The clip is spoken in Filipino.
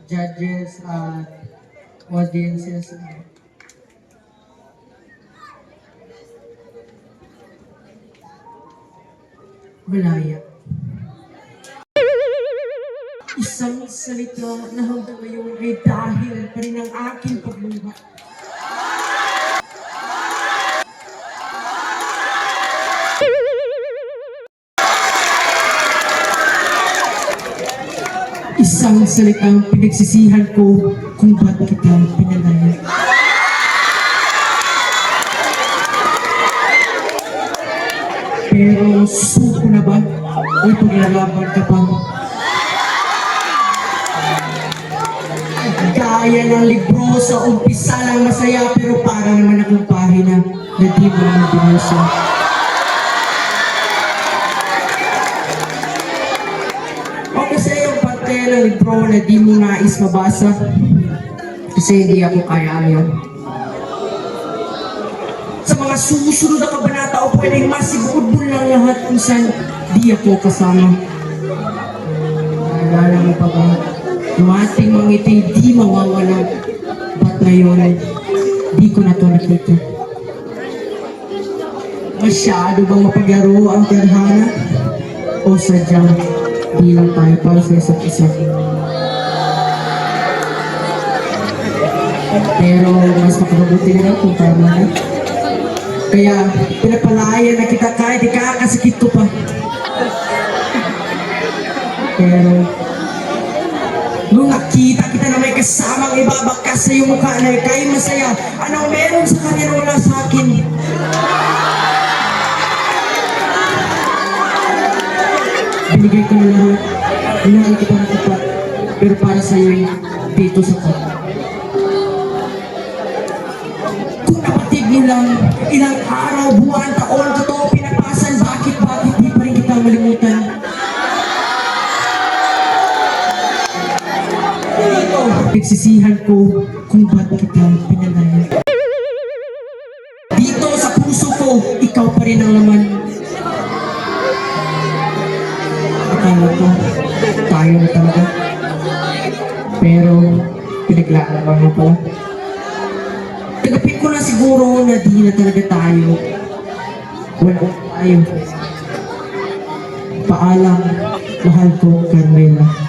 judges at audiences. Malaya. Isang salita na hanggang ngayon ay dahil pa rin ang aking pagluluha. Isang salitang pinagsisihan ko kung ba't kita pinalaya. Pero suko na ba? O paglalaban ka pa? Gaya ng libro sa umpisa lang masaya, pero para naman akong pahina na di mo naman binasa. O kasi yung parte ng libro na di mo nais mabasa, kasi hindi ako kaya yun. Sa mga susunod na kabanata o pwedeng masigurod mo lang lahat kung saan di ako kasama. Naalala mo pa ba? Yung ating mga ngiti di mawawala. Ba't ngayon, di ko na ito nakita? Masyado bang mapaglaro ang tadhana? O sadyang di lang tayo para sa isa't isa? Pero mas makabuti na kung tama na. Kaya pinapalaya na kita kahit ikakasakit ko pa. Pero nung nakita kita na may kasamang ibabakas sa iyong mukha na ikay masaya, anong meron sa kanya wala sa akin? Binigay ko na lahat, hinahal kita na tapat, pero para sa iyo, dito sa ko. Kung napatid mo lang, ilang araw, buwan, taon, totoo, pinapasan, bakit di pa rin kita malimutan? Nagsisihan ko kung ba't kita pinalaya. Dito sa puso ko, ikaw pa rin ang laman. Akala ko, tayo na talaga. Pero, pinaglaan mo pala. Tagapin ko na siguro na di na talaga tayo. Wala tayo. Paalam, mahal ko, Carmela.